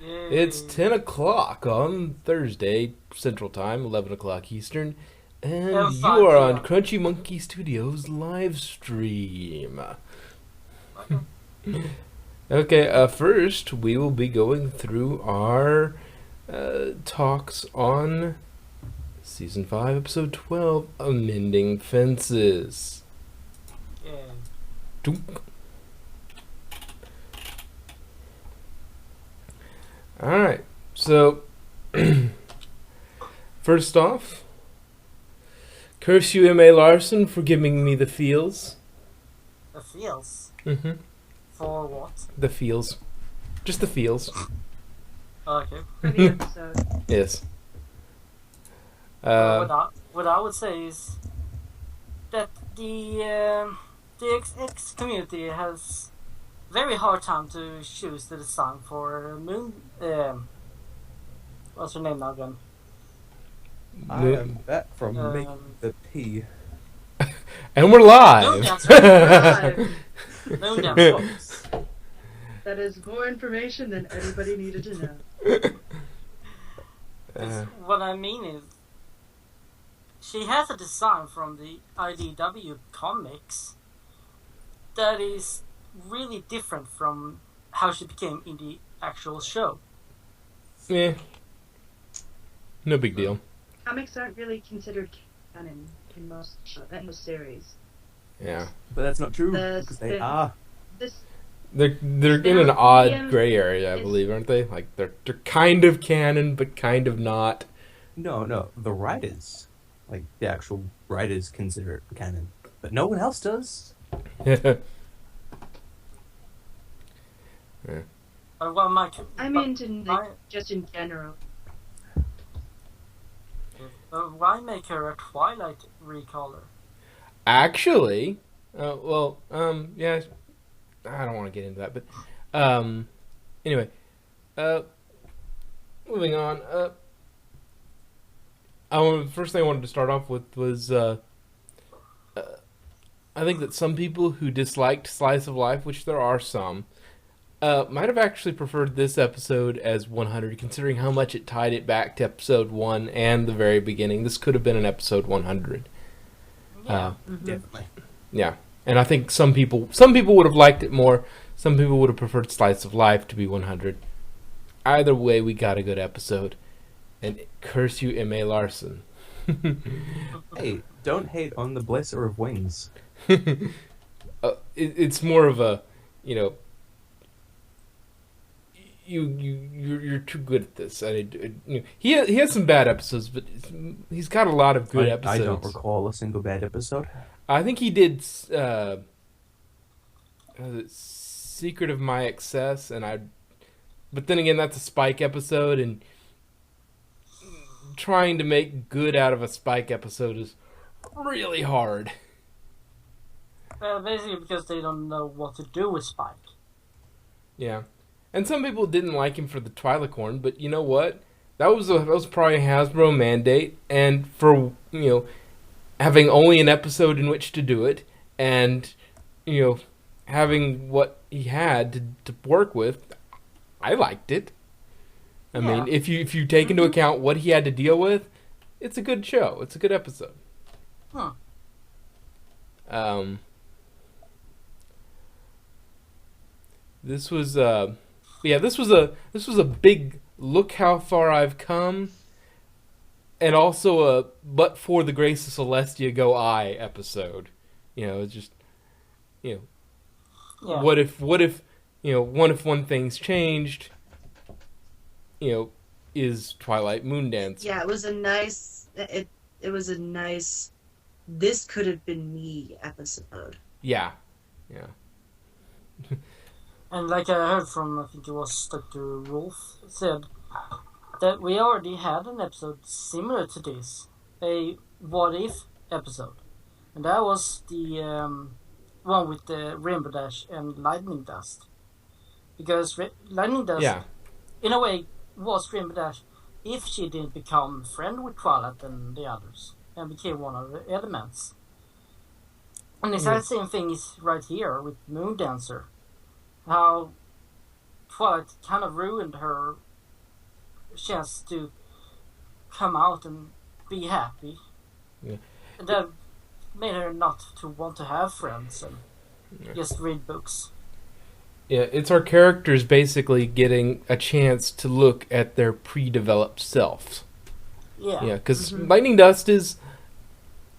It's 10 o'clock on Thursday, Central Time, 11 o'clock Eastern, and And you 5 are on p.m. Crunchy Monkey Studios live stream. Okay, first we will be going through our talks on Season 5, Episode 12, Amending Fences. Yeah. Dunk. Alright, so first off, curse you, M.A. Larson, for giving me the feels. The feels. Mm-hmm. For what? The feels. Just the feels. Okay. For the episode. Yes. What I would say is that the X community has very hard time to choose the design for Moon. What's her name now again? I am back from making the pee. And we're Moon live. Dancer. Live. Moon Dancer. That is more information than anybody needed to know. What I mean is, she has a design from the IDW comics that is really different from how she became in the actual show. Yeah. No big deal. Comics aren't really considered canon in most series. Yeah. But that's not true, The- because they the- are. This They're in an odd gray area, I believe, aren't they? Like they're kind of canon, but kind of not. No, the writers. Like, the actual writers consider it canon. But no one else does. Well, Mike, I mean, just in general. why make her a Twilight recaller? Actually, yeah, I don't want to get into that, but anyway, moving on. The first thing I wanted to start off with was I think that some people who disliked Slice of Life, which there are some, might have actually preferred this episode as 100, considering how much it tied it back to episode 1 and the very beginning. This could have been an episode 100. Yeah. Definitely. Yeah, and I think some people would have liked it more. Some people would have preferred Slice of Life to be 100. Either way, we got a good episode. And curse you, M.A. Larson. Hey, don't hate on the Blesser of Wings. It's more of a, you're too good at this. He has some bad episodes, but he's got a lot of good episodes. I don't recall a single bad episode. I think he did Secret of My Excess, but then again, that's a Spike episode, and trying to make good out of a Spike episode is really hard. Basically because they don't know what to do with Spike. Yeah. And some people didn't like him for the Twi'lek, but you know what? That was probably a Hasbro mandate, and for, having only an episode in which to do it, and, having what he had to work with, I liked it. I mean, if you take into account what he had to deal with, it's a good show. It's a good episode. Huh. This was a big look how far I've come, and also a but for the grace of Celestia go I episode. It's just Yeah. what if one thing's changed, is Twilight Moondance. Yeah, it was a nice. It was a nice. This could have been me episode. Yeah. And like I heard from, I think it was Dr. Wolf, said that we already had an episode similar to this, a what if episode, and that was the one with the Rainbow Dash and Lightning Dust, because Lightning Dust, in a way, was Rainbow Dash if she didn't become friend with Twilight and the others and became one of the elements. And it's the same thing is right here with Moon Dancer. How Twilight kind of ruined her chance to come out and be happy. Yeah. And that made her not to want to have friends and just read books. Yeah, it's our characters basically getting a chance to look at their pre-developed selves. Yeah. Yeah, because Lightning Dust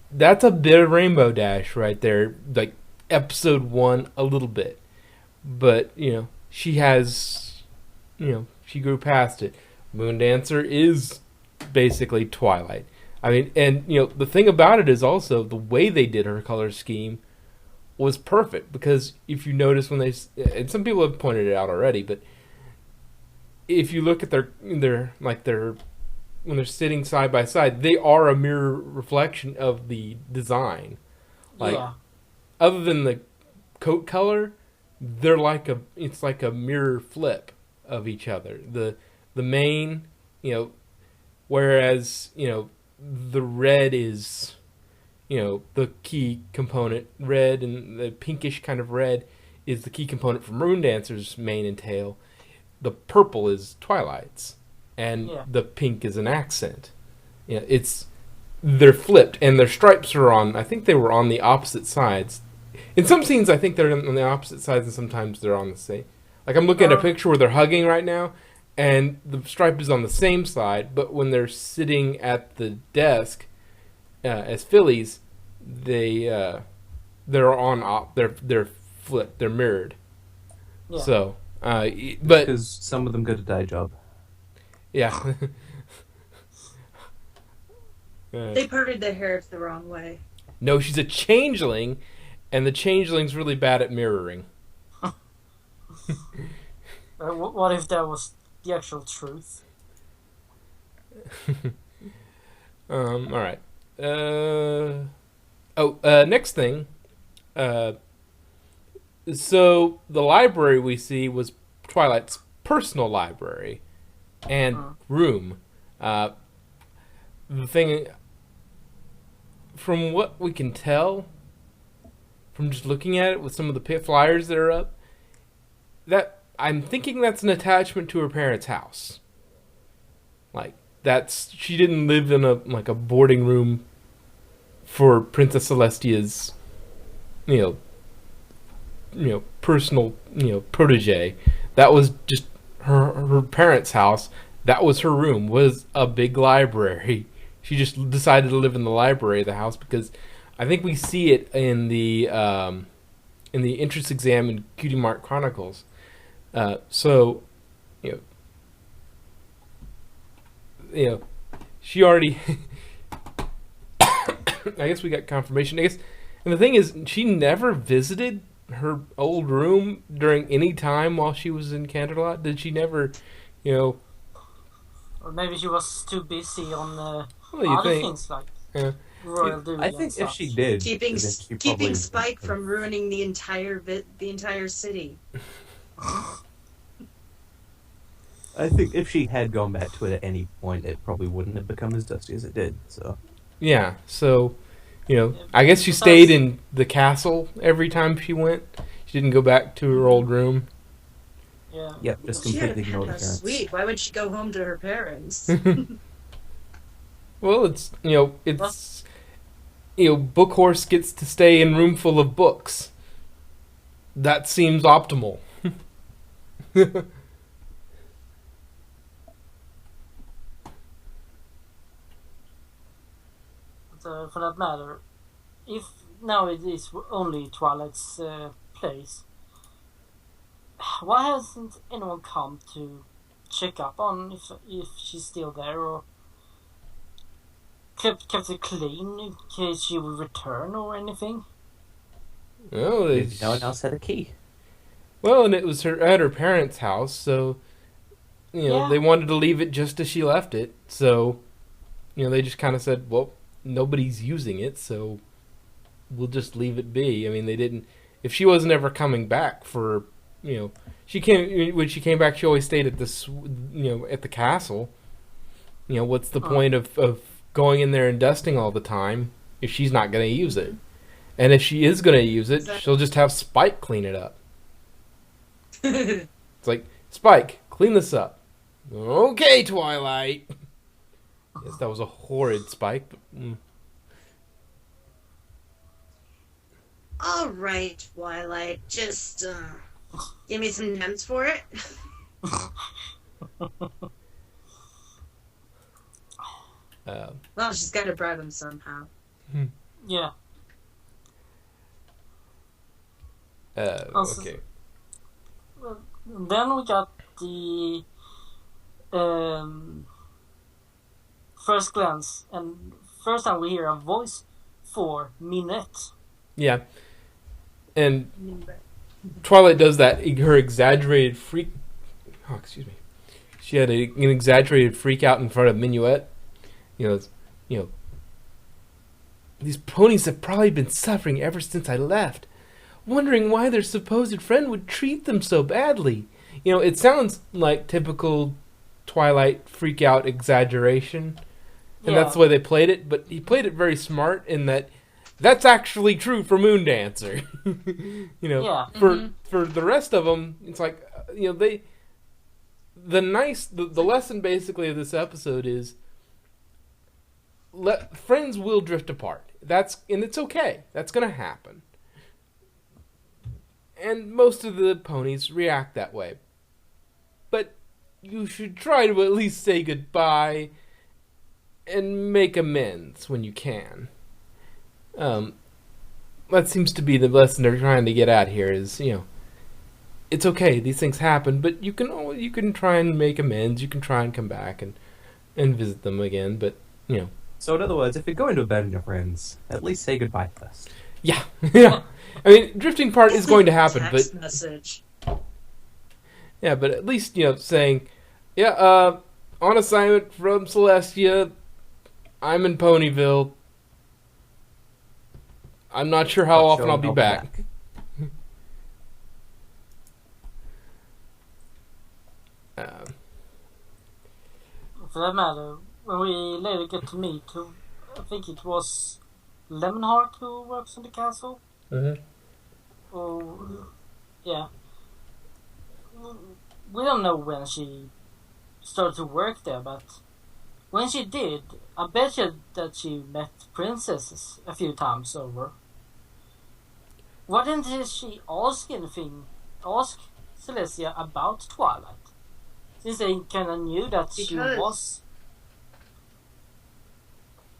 that's a bit of Rainbow Dash right there, like episode 1 a little bit. But, she has, she grew past it. Moon Dancer is basically Twilight. I mean, and, the thing about it is also the way they did her color scheme was perfect, because if you notice when and some people have pointed it out already, but if you look at their when they're sitting side by side, they are a mirror reflection of the design. Like, other than the coat color, it's like a mirror flip of each other. The main, whereas, the red is, the key component. Red, and the pinkish kind of red is the key component for Moon Dancer's mane and tail. The purple is Twilight's, and the pink is an accent. They're flipped, and their stripes are on. I think they were on the opposite sides. In some scenes, I think they're on the opposite sides, and sometimes they're on the same. Like, I'm looking at a picture where they're hugging right now, and the stripe is on the same side, but when they're sitting at the desk as fillies, they're flipped, they're mirrored. Yeah. So, but because some of them go to dye job. Yeah. They parted their hair the wrong way. No, she's a changeling, and the changeling's really bad at mirroring. What if that was the actual truth? All right. Next thing. So the library we see was Twilight's personal library and room. The thing, from what we can tell, from just looking at it with some of the flyers that are up, that I'm thinking that's an attachment to her parents' house. Like, she didn't live in a boarding room for Princess Celestia's, personal, protege. That was just her parents' house. That was her room, was a big library. She just decided to live in the library of the house because I think we see it in the entrance exam in Cutie Mark Chronicles. She already. I guess we got confirmation. And the thing is, she never visited her old room during any time while she was in Canterlot. Did she never, Or maybe she was too busy on other things like royal duty. I think if she did, keeping probably Spike from ruining the entire city. I think if she had gone back to it at any point, it probably wouldn't have become as dusty as it did. So yeah, so I guess she stayed in the castle every time she went. She didn't go back to her old room. Yeah. Yep, just She had a completely ignored her penthouse parents. suite. Why would she go home to her parents? Well, it's Bookhorse gets to stay in room full of books. That seems optimal. But, for that matter, if now it is only Twilight's place, why hasn't anyone come to check up on if she's still there, or kept it clean in case she will return or anything? Well, No one else had a key. Well, and it was at her parents' house, so they wanted to leave it just as she left it. So they just kind of said, "Well, nobody's using it, so we'll just leave it be." I mean, they didn't. If she wasn't ever coming back for, she came when she came back. She always stayed at this, at the castle. What's the point of going in there and dusting all the time if she's not going to use it? And if she is going to use it, she'll just have Spike clean it up. It's like, Spike, clean this up. Okay, Twilight. Yes, that was a horrid spike. But, All right, Twilight, just give me some names for it. Well, she's got to bribe him somehow. Yeah. Also, okay. then we got the first glance, and first time we hear a voice for Minette. Yeah. And Twilight does that. Her exaggerated freak. Oh, excuse me. She had an exaggerated freak out in front of Minuet. You know, these ponies have probably been suffering ever since I left, wondering why their supposed friend would treat them so badly. It sounds like typical Twilight freak out exaggeration, and that's the way they played it. But he played it very smart in that that's actually true for Moondancer. For the rest of them, it's like the lesson basically of this episode is friends will drift apart. And it's okay. That's gonna happen. And most of the ponies react that way. But you should try to at least say goodbye and make amends when you can. That seems to be the lesson they're trying to get at here is, it's okay, these things happen, but you can try and make amends, you can try and come back and visit them again, but, So in other words, if you're going to abandon your friends, at least say goodbye first. Yeah. Yeah. I mean, drifting part is going to happen, Text but message. yeah, but at least saying, yeah, on assignment from Celestia, I'm in Ponyville. I'm not sure how often I'll be back. For that matter, when we later get to meet, I think it was Lemonheart who works in the castle. Mm-hmm. Oh, yeah. We don't know when she started to work there, but when she did, I bet you that she met princesses a few times over. Why didn't she ask Celestia about Twilight? Since they kind of knew that she was.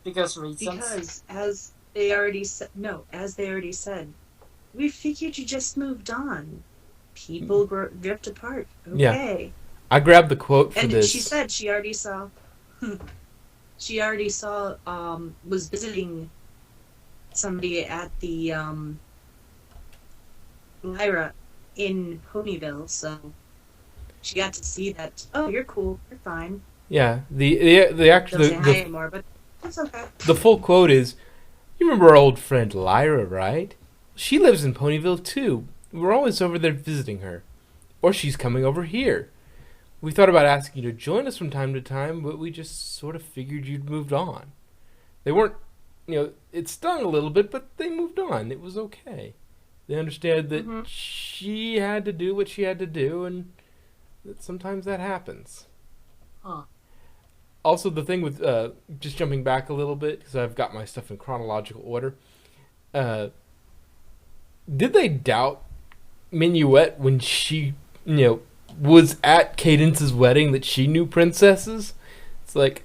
Because reasons. Because, as they already said, we figured you just moved on. People drift apart. Okay. Yeah. I grabbed the quote for and this. She said she already saw. Was visiting somebody at the Lyra in Ponyville, so she got to see that. Oh, you're cool. You're fine. Yeah. The actual Don't say hi anymore, but that's okay. The full quote is, "You remember our old friend Lyra, right? She lives in Ponyville too. We're always over there visiting her, or she's coming over here. We thought about asking you to join us from time to time, but we just sort of figured you'd moved on." They weren't, it stung a little bit, but they moved on. It was okay. They understood that she had to do what she had to do, and that sometimes that happens. Huh. Also, the thing with, just jumping back a little bit, because I've got my stuff in chronological order, did they doubt Minuet when she, was at Cadence's wedding that she knew princesses? It's like,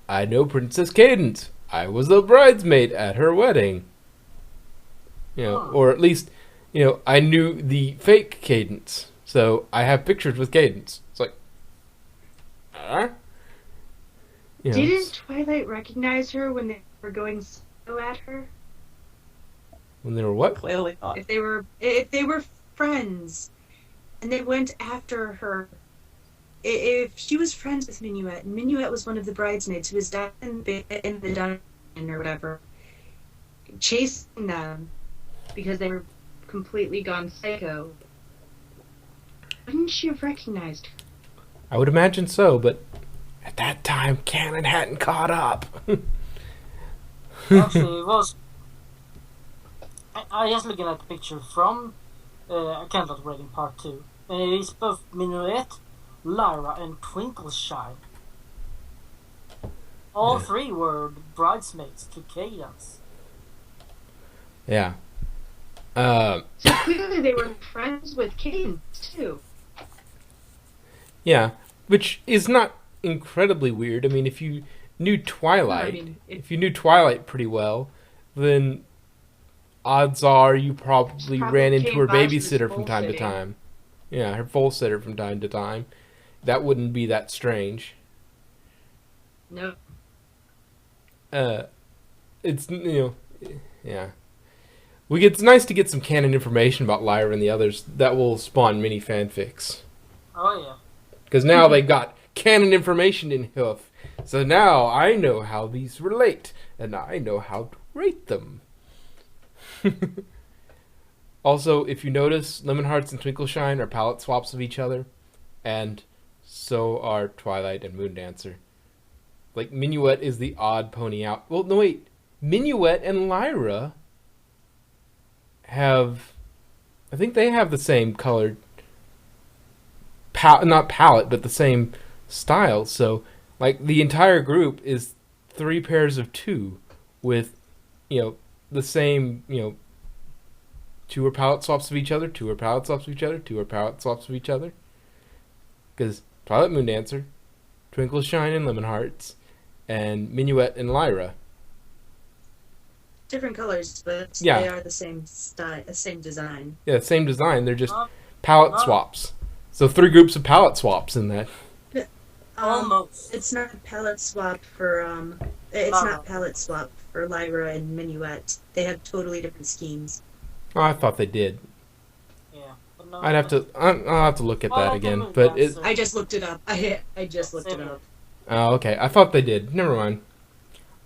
I know Princess Cadence. I was a bridesmaid at her wedding. Or at least, I knew the fake Cadence. So I have pictures with Cadence. It's like, Didn't Twilight recognize her when they were going so at her? When they were what? Clearly not. If they were friends, and they went after her. If she was friends with Minuet, and Minuet was one of the bridesmaids who was down in the dungeon or whatever, chasing them because they were completely gone psycho, wouldn't she have recognized her? I would imagine so, but at that time, canon hadn't caught up. Actually, it was. I just looking at the picture from Candle's Wedding Part 2. And it is both Minuet, Lyra, and Twinkleshine. All three were bridesmaids to Cadence. Yeah. So clearly they were friends with Cadence, too. Yeah, which is not incredibly weird. I mean, if you knew Twilight, if you knew Twilight pretty well, then odds are you probably ran into her babysitter from time to time. Yeah, her full sitter from time to time. That wouldn't be that strange. No. It's, yeah. It's nice to get some canon information about Lyra and the others. That will spawn many fanfics. Oh, yeah. Because now they've got canon information in Hoof. So now I know how these relate. And I know how to rate them. Also, if you notice, Lemon Hearts and Twinkleshine are palette swaps of each other. And so are Twilight and Moondancer. Like, Minuet is the odd pony out. Well, no, wait. Minuet and Lyra have... I think they have the same colored... not palette, but the same style. So, like, the entire group is 3 pairs of 2 with, the same, 2 are palette swaps of each other, 2 are palette swaps of each other, 2 are palette swaps of each other. Because Twilight Moondancer, Twinkleshine and Lemon Hearts, and Minuet and Lyra. Different colors, but they are the same style, same design. Yeah, same design. They're just palette swaps. So 3 groups of palette swaps in that. Almost. It's not palette swap for not palette swap for Lyra and Minuet. They have totally different schemes. Oh, I thought they did. Yeah. But no, I'll have to look at that again. But I just looked it up. I just looked it up. Oh, okay. I thought they did. Never mind.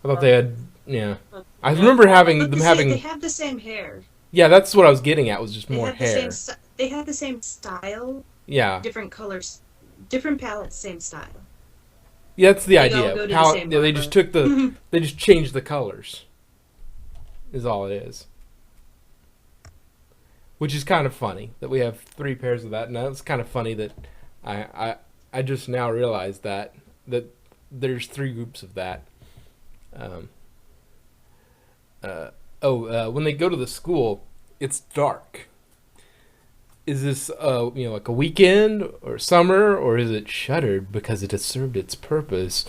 I thought they had. Yeah. I remember having them having. They have the same hair. Yeah, that's what I was getting at. Was just more hair. They have the same style. Yeah. Different colors, different palettes, same style. Yeah, that's the idea. They just took the. They just changed the colors. Is all it is. Which is kind of funny that we have 3 pairs of that, and it's kind of funny that I just now realized that there's 3 groups of that. When they go to the school, it's dark. Is this like a weekend or summer, or is it shuttered because it has served its purpose?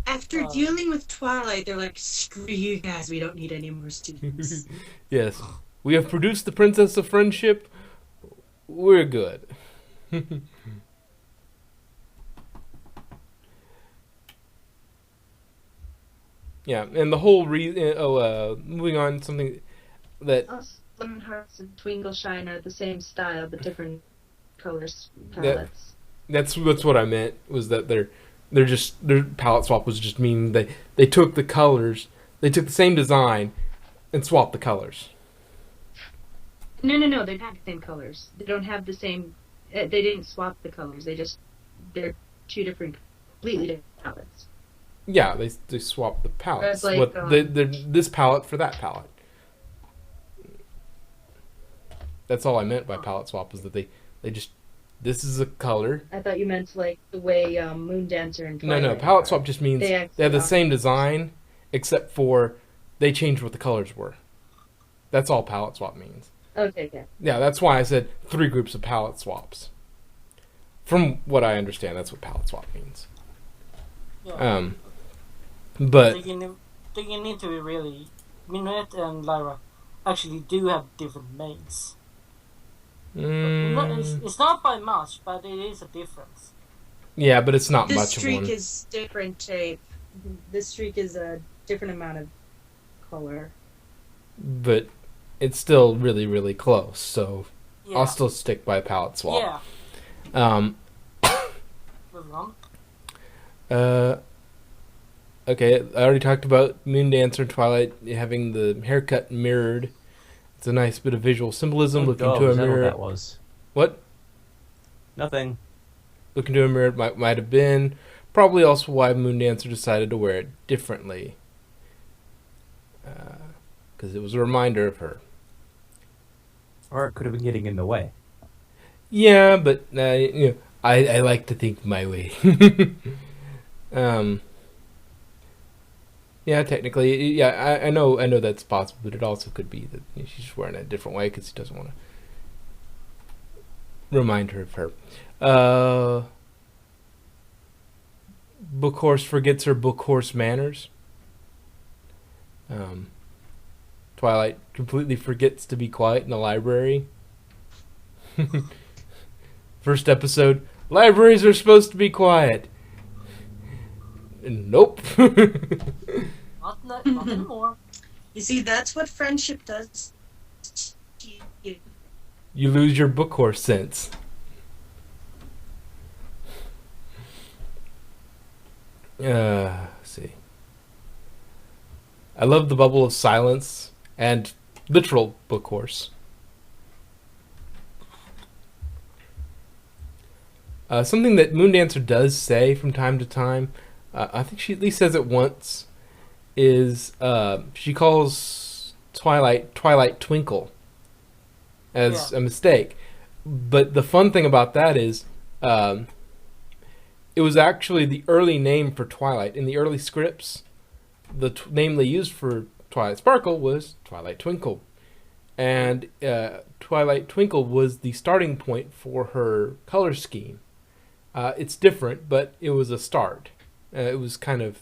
After dealing with Twilight, they're like, screw you guys, we don't need any more students. Yes. We have produced the Princess of Friendship. We're good. Yeah, and the whole reason... moving on, something that... Lemon Hearts and Twinkleshine are the same style, but different colors, palettes. That's what I meant, was that their palette swap was just meaning they took the colors, they took the same design, and swapped the colors. No, they have the same colors. They don't have the same... they didn't swap the colors, they're 2 different, completely different palettes. Yeah, they swapped the palettes. Like, this palette for that palette. That's all I meant by palette swap, was that they just... This is a color. I thought you meant like the way Moondancer and Twilight. No, palette swap just means they have the same design, except for they changed what the colors were. That's all palette swap means. Okay. Yeah, that's why I said 3 groups of palette swaps. From what I understand, that's what palette swap means. Yeah. But... Digging into it really, Minuet and Lyra actually do have different mains. It's not by much, but it is a difference. Yeah, but it's not much of one. The streak is different shape. The streak is a different amount of color. But it's still really, really close, so I'll still stick by palette swap. Yeah. Okay, I already talked about Moondancer and Twilight having the haircut mirrored. It's a nice bit of visual symbolism. Looking to a mirror. That was. What? Nothing. Looking to a mirror might have been. Probably also why Moondancer decided to wear it differently. Because it was a reminder of her. Or it could have been getting in the way. Yeah, but I like to think my way. um, yeah, technically, yeah, I know that's possible, but it also could be that she's just wearing it a different way because he doesn't want to remind her of her. Book horse forgets her book horse manners. Twilight completely forgets to be quiet in the library. First episode, libraries are supposed to be quiet. Nope. Not anymore. You see, that's what friendship does. You lose your book horse sense. Let's see. I love the bubble of silence and literal book horse. Something that Moondancer does say from time to time, I think she at least says it once, is she calls Twilight Twinkle as a mistake. But the fun thing about that is it was actually the early name for Twilight. In the early scripts, the name they used for Twilight Sparkle was Twilight Twinkle. And Twilight Twinkle was the starting point for her color scheme. It's different, but it was a start. It was kind of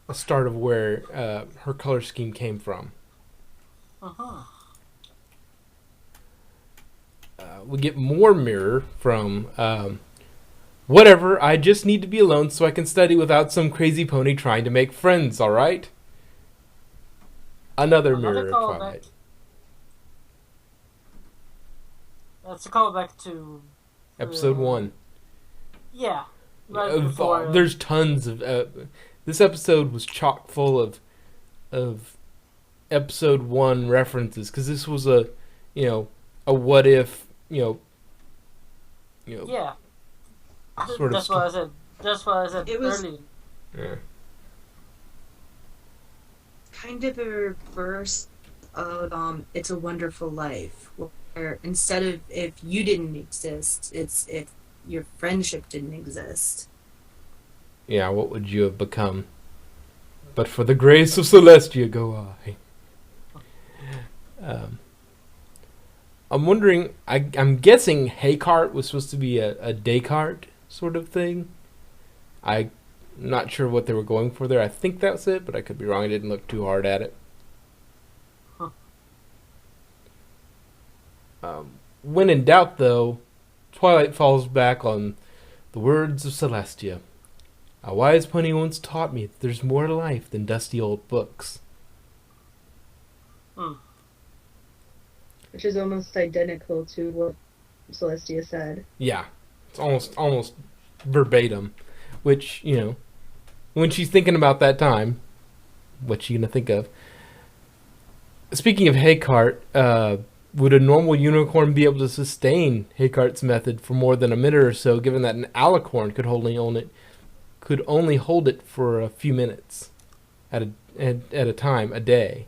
a start of where her color scheme came from. Uh-huh. We get more mirror from whatever, I just need to be alone so I can study without some crazy pony trying to make friends, alright? Another mirror of Twilight. That's a callback to Episode 1. Yeah. Right before, there's tons of... this episode was chock full of Episode 1 references, because this was a what if, yeah. Sort That's of what I said. That's what I said It was- earlier. Yeah. Kind of a reverse of It's a Wonderful Life, where instead of if you didn't exist, it's if your friendship didn't exist. Yeah, what would you have become? But for the grace of Celestia go I. I'm wondering, I'm guessing Haycart was supposed to be a Descartes sort of thing. I'm not sure what they were going for there. I think that's it, but I could be wrong. I didn't look too hard at it. When in doubt, though, Twilight falls back on the words of Celestia. A wise pony once taught me that there's more to life than dusty old books. Which is almost identical to what Celestia said. Yeah, it's almost verbatim. Which, when she's thinking about that time, what's she gonna think of? Speaking of Haycart, would a normal unicorn be able to sustain Haycart's method for more than a minute or so, given that an alicorn could only hold it for a few minutes at a time, a day?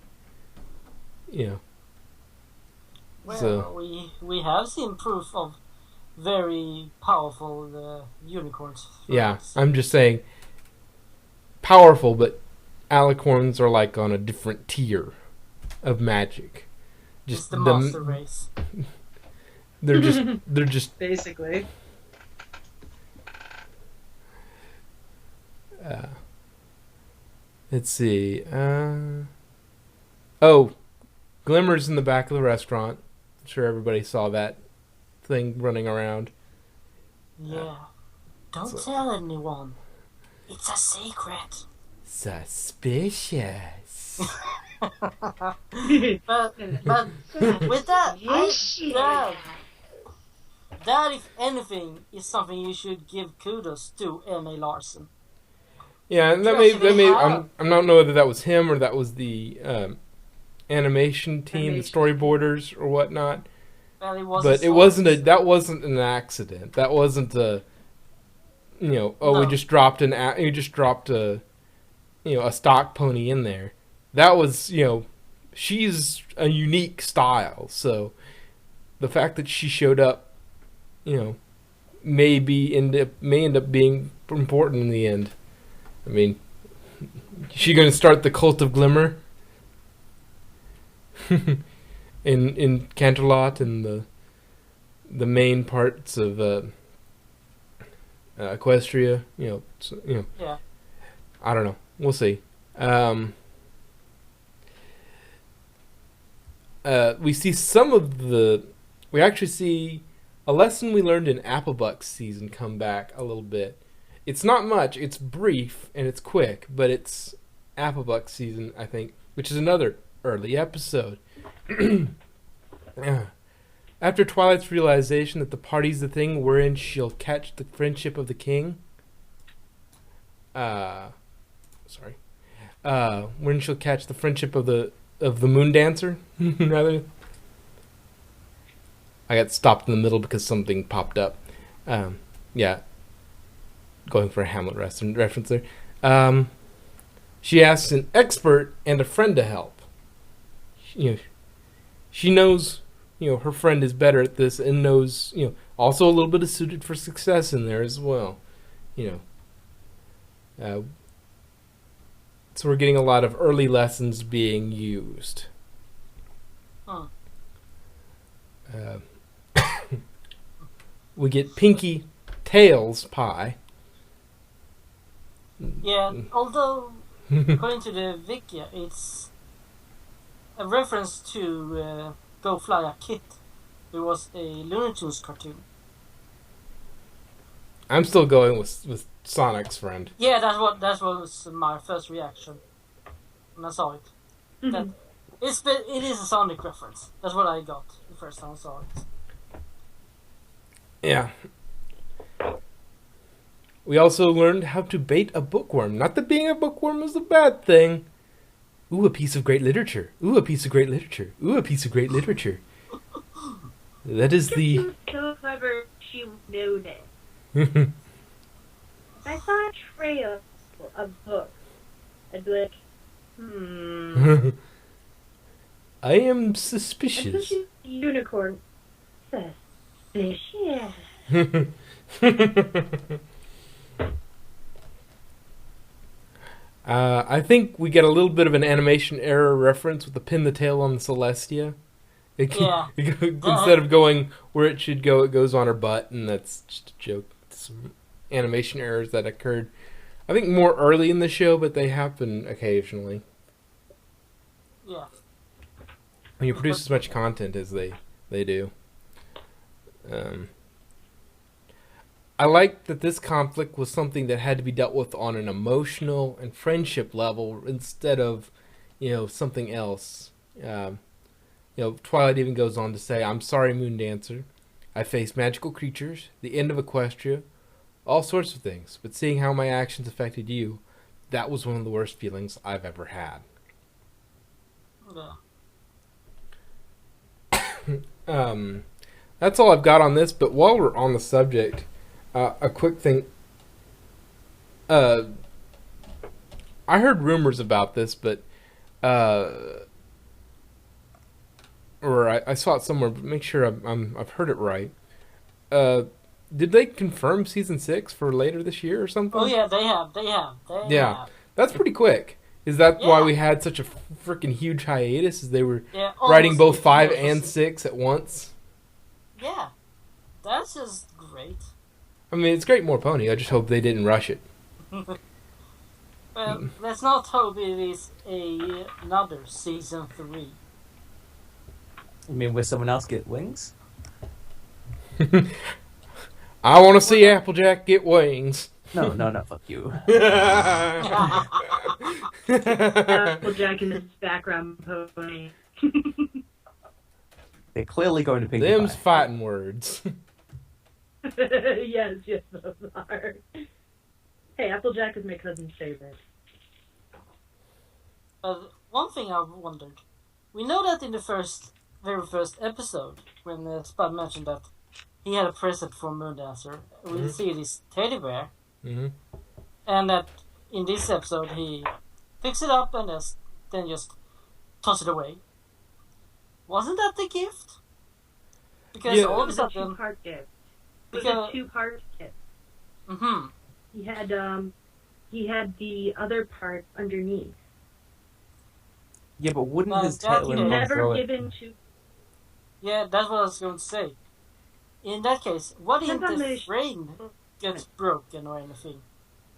Well, So we have seen proof of very powerful unicorns. yeah, I'm just saying powerful, but alicorns are like on a different tier of magic. Just the monster race. They're just Basically. let's see. Oh, Glimmer's in the back of the restaurant. I'm sure everybody saw that thing running around. Yeah. Don't tell anyone. It's a secret. Suspicious. But with that, that if anything is something you should give kudos to M.A. Larson. Yeah, and that may I don't know whether that was him or that was the animation team, the storyboarders or whatnot. Well, it wasn't. But that wasn't an accident. That wasn't a No. we just dropped a stock pony in there. That was, she's a unique style. So the fact that she showed up may end up being important in the end. I mean, is she going to start the cult of Glimmer in Canterlot and the main parts of Equestria? Yeah. I don't know. We'll see. We see we actually see a lesson we learned in Applebuck's season come back a little bit. It's not much. It's brief and it's quick, but it's Applebuck's season, I think, which is another early episode. After Twilight's realization that the party's the thing wherein she'll catch the friendship of the king. When she'll catch the friendship of the moon dancer, rather. I got stopped in the middle because something popped up. Yeah, going for a Hamlet reference there. She asks an expert and a friend to help. She knows, her friend is better at this and knows, also a little bit of suited for success in there as well. So we're getting a lot of early lessons being used. Huh. We get Pinky Tails pie. Yeah, although according to the wiki, it's a reference to Go Fly a Kit. It was a Looney Tunes cartoon. I'm still going with Sonic's friend. Yeah, that was my first reaction when I saw it. That it is a Sonic reference. That's what I got the first time I saw it. Yeah. We also learned how to bait a bookworm. Not that being a bookworm is a bad thing. Ooh, a piece of great literature. Ooh, a piece of great literature. Ooh, a piece of great literature. That is She the... was so clever, she knew it. I saw a trail of books. I'd be like, I am suspicious. Especially unicorn. Suspicious. I think we get a little bit of an animation error reference with the pin the tail on the Celestia. Yeah. Instead of going where it should go, it goes on her butt, and that's just a joke. Some animation errors that occurred, I think, more early in the show, but they happen occasionally. Yeah. When you produce as much content as they do. I like that this conflict was something that had to be dealt with on an emotional and friendship level instead of, something else. Twilight even goes on to say, "I'm sorry, Moon Dancer. I faced magical creatures, the end of Equestria, all sorts of things. But seeing how my actions affected you, that was one of the worst feelings I've ever had." Yeah. That's all I've got on this. But while we're on the subject, a quick thing. I heard rumors about this, but or I saw it somewhere. But make sure I've heard it right. Did they confirm season 6 for later this year or something? Oh yeah, they have. Yeah, that's pretty quick. Is that why we had such a freaking huge hiatus? Is they were writing both 5 and 6 at once? Yeah, that's just great. I mean, it's great, more pony. I just hope they didn't rush it. Well, let's not hope it is another season 3. You mean where someone else get wings? I want to see Applejack get wings. No, fuck you. Applejack in the background pony. They're clearly going to Pinkie Them's Pie. fighting words. yes, those are. Hey, Applejack is my cousin's favorite. One thing I've wondered. We know that in the very first episode, when Spud mentioned that he had a present for Moondancer, we see this teddy bear, and that in this episode he picks it up and then just toss it away. Wasn't that the gift? Because all of a sudden, Two-part gift. was Because a two-part kit. mm-hmm. He had the other part underneath. Yeah, but wouldn't Well, his that tail case- and Never throw it? given to. Yeah, that's what I was going to say. In that case, what if Depends on the the frame gets broken or anything?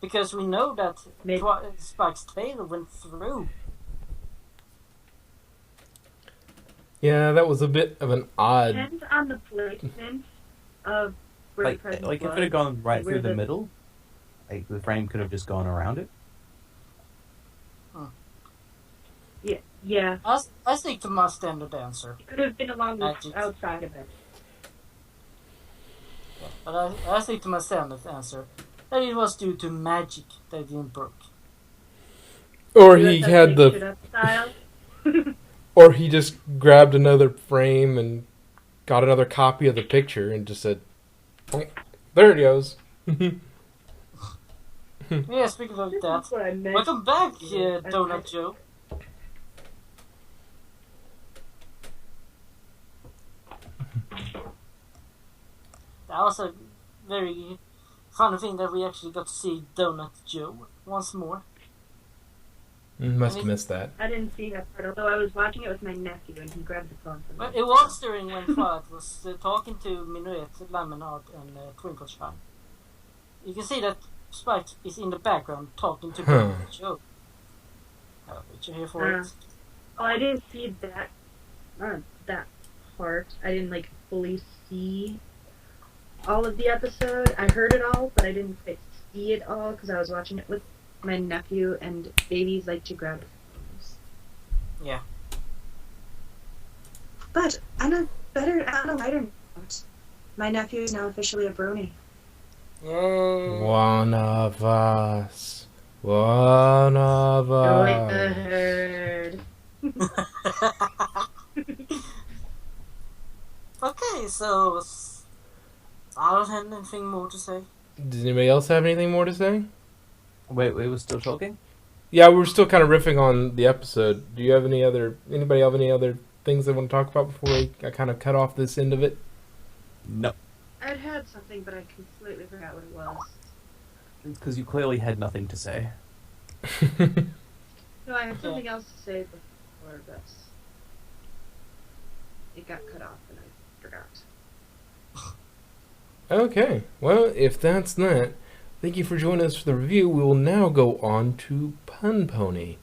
Because we know that Maybe. Spike's tail went through. Yeah, that was a bit of an odd. Depends on the placement of where the Like, present like if was. it had gone right where through the middle, like the frame could have just gone around it. Yeah, I stick to my standard answer. it could have been along the Magic. outside of it. Yeah, but I stick to my standard answer. That it was due to magic that it didn't broke. Or he USS had Lake the. Shut-Up style. Or he just grabbed another frame and got another copy of the picture and just said, "There it goes." Yeah, speaking of This that, is what I meant. welcome back, Yeah, Donut Joe. That was a very funny thing that we actually got to see Donut Joe once more. Must have missed that. I didn't see that part, although I was watching it with my nephew and he grabbed the phone from me. But it was during when Twilight was talking to Minuet, Lemonade, and Twinkleshine. You can see that Spike is in the background talking to Donut Joe. Did you hear for it? Oh, I didn't see that that part. I didn't like fully see all of the episode. I heard it all, but I didn't quite see it all because I was watching it with my nephew, and babies like to grab phones. Yeah. But on a lighter note, my nephew is now officially a brony. Yay. One of us. One of Join us. the herd. Okay, so I don't have anything more to say. Does anybody else have anything more to say? Wait, we're still talking? Yeah, we're still kind of riffing on the episode. Do you have anybody have any other things they want to talk about before I kind of cut off this end of it? No, I'd had something, but I completely forgot what it was. because you clearly had nothing to say. No, I had something else to say before, but it got cut off and I forgot. Okay, well, if that's that, thank you for joining us for the review. We will now go on to Pun Pony.